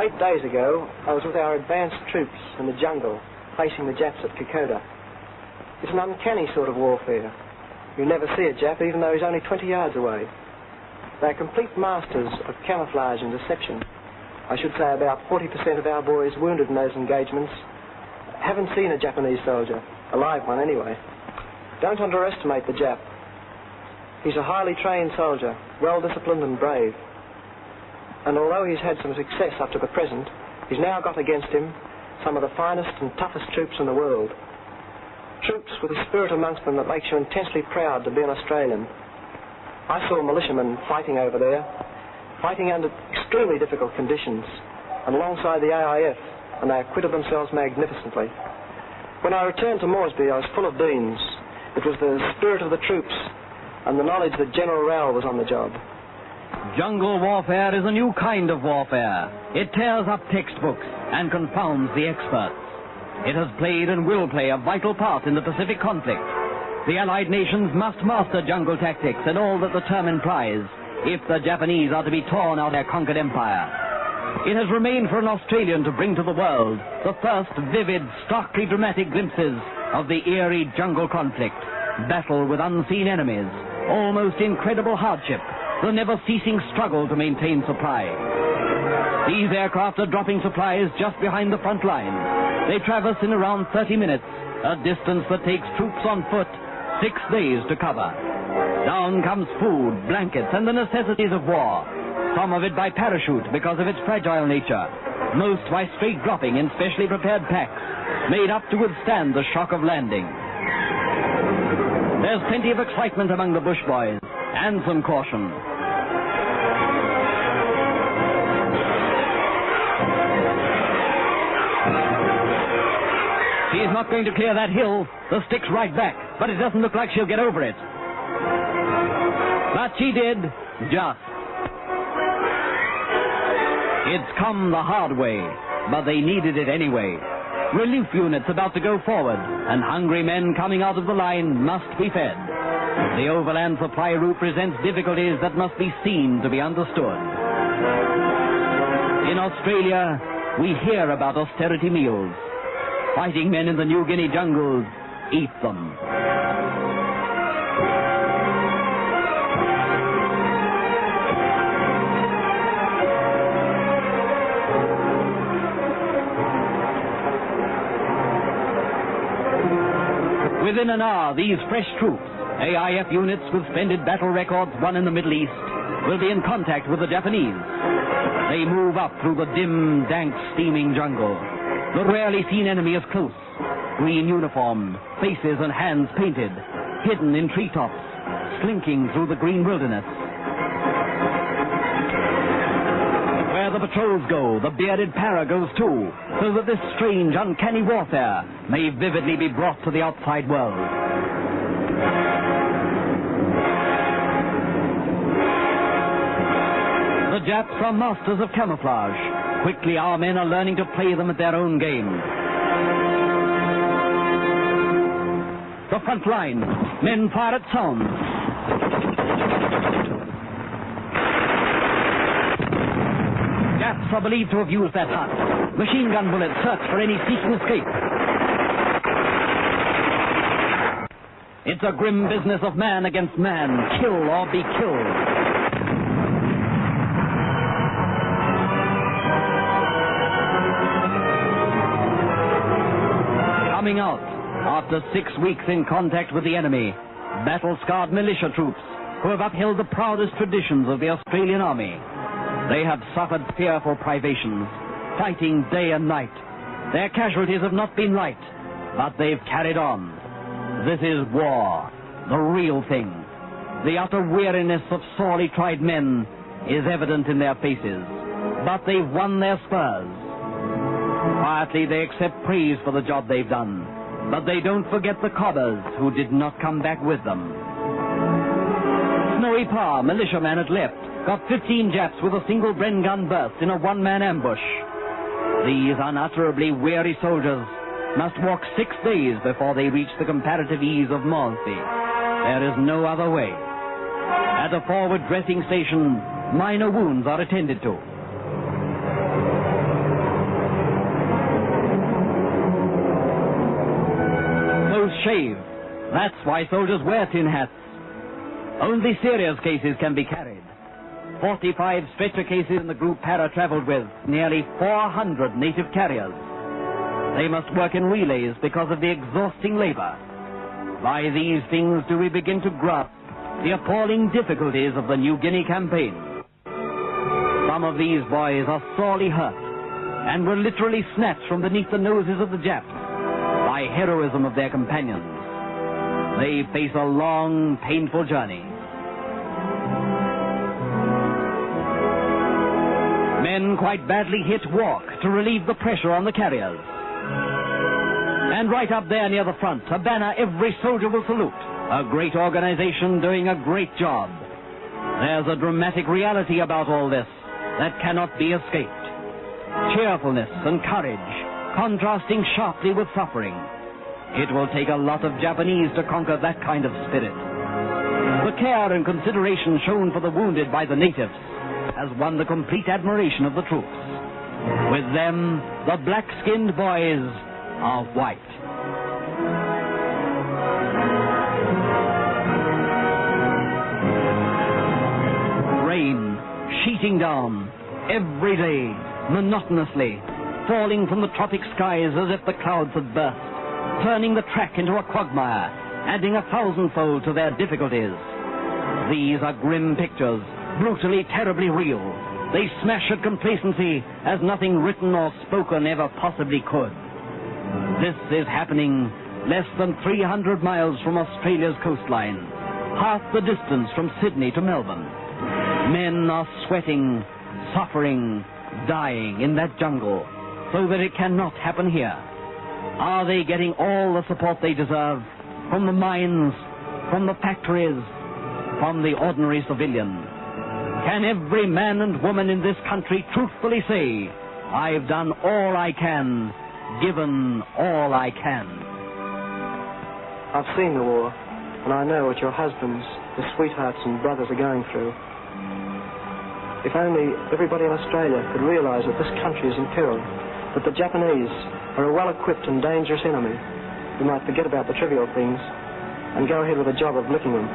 8 days ago, I was with our advanced troops in the jungle, facing the Japs at Kokoda. It's an uncanny sort of warfare. You never see a Jap, even though he's only 20 yards away. They're complete masters of camouflage and deception. I should say about 40% of our boys wounded in those engagements haven't seen a Japanese soldier, a live one anyway. Don't underestimate the Jap. He's a highly trained soldier, well-disciplined and brave. And although he's had some success up to the present, he's now got against him some of the finest and toughest troops in the world. Troops with a spirit amongst them that makes you intensely proud to be an Australian. I saw militiamen fighting over there, fighting under extremely difficult conditions, and alongside the AIF, and they acquitted themselves magnificently. When I returned to Moresby, I was full of beans. It was the spirit of the troops and the knowledge that General Rowell was on the job. Jungle warfare is a new kind of warfare. It tears up textbooks and confounds the experts. It has played and will play a vital part in the Pacific conflict. The Allied nations must master jungle tactics and all that the term implies if the Japanese are to be torn out of their conquered empire. It has remained for an Australian to bring to the world the first vivid, starkly dramatic glimpses of the eerie jungle conflict, battle with unseen enemies, almost incredible hardship, the never-ceasing struggle to maintain supply. These aircraft are dropping supplies just behind the front line. They traverse in around 30 minutes, a distance that takes troops on foot 6 days to cover. Down comes food, blankets, and the necessities of war. Some of it by parachute because of its fragile nature. Most by straight dropping in specially prepared packs, made up to withstand the shock of landing. There's plenty of excitement among the bush boys, and some caution. She's not going to clear that hill. The stick's right back, but it doesn't look like she'll get over it. But she did, just. It's come the hard way, but they needed it anyway. Relief units about to go forward, and hungry men coming out of the line must be fed. The overland supply route presents difficulties that must be seen to be understood. In Australia, we hear about austerity meals. Fighting men in the New Guinea jungles eat them. Within an hour, these fresh troops, AIF units with splendid battle records won in the Middle East, will be in contact with the Japanese. They move up through the dim, dank, steaming jungle. The rarely seen enemy is close, green uniformed, faces and hands painted, hidden in treetops, slinking through the green wilderness. Where the patrols go, the bearded para goes too, so that this strange, uncanny warfare may vividly be brought to the outside world. The Japs are masters of camouflage. Quickly, our men are learning to play them at their own game. The front line. Men fire at sound. Japs are believed to have used that hut. Machine gun bullets search for any seeking escape. It's a grim business of man against man. Kill or be killed. Coming out, after 6 weeks in contact with the enemy, battle-scarred militia troops who have upheld the proudest traditions of the Australian Army. They have suffered fearful privations, fighting day and night. Their casualties have not been light, but they've carried on. This is war, the real thing. The utter weariness of sorely tried men is evident in their faces, but they've won their spurs. Quietly, they accept praise for the job they've done, but they don't forget the cobbers who did not come back with them. Snowy Pa, militiaman at left, got 15 Japs with a single Bren gun burst in a one-man ambush. These unutterably weary soldiers must walk 6 days before they reach the comparative ease of Moresby. There is no other way. At a forward dressing station, minor wounds are attended to. shave. That's why soldiers wear tin hats. Only serious cases can be carried. 45 stretcher cases in the group Para traveled with, nearly 400 native carriers. They must work in relays because of the exhausting labor. By these things do we begin to grasp the appalling difficulties of the New Guinea campaign. Some of these boys are sorely hurt and were literally snatched from beneath the noses of the Japs by heroism of their companions. They face a long, painful journey. Men quite badly hit walk to relieve the pressure on the carriers. And right up there near the front, a banner every soldier will salute. A great organization doing a great job. There's a dramatic reality about all this that cannot be escaped. Cheerfulness and courage, contrasting sharply with suffering. It will take a lot of Japanese to conquer that kind of spirit. The care and consideration shown for the wounded by the natives has won the complete admiration of the troops. With them, the black-skinned boys are white. Rain sheeting down every day, monotonously, falling from the tropic skies as if the clouds had burst, turning the track into a quagmire, adding 1,000-fold to their difficulties. These are grim pictures, brutally, terribly real. They smash at complacency as nothing written or spoken ever possibly could. This is happening less than 300 miles from Australia's coastline, half the distance from Sydney to Melbourne. Men are sweating, suffering, dying in that jungle, so that it cannot happen here. Are they getting all the support they deserve from the mines, from the factories, from the ordinary civilian? Can every man and woman in this country truthfully say, I've done all I can, given all I can? I've seen the war, and I know what your husbands, your sweethearts and brothers are going through. If only everybody in Australia could realize that this country is in peril, that the Japanese are a well-equipped and dangerous enemy, we might forget about the trivial things and go ahead with the job of licking them.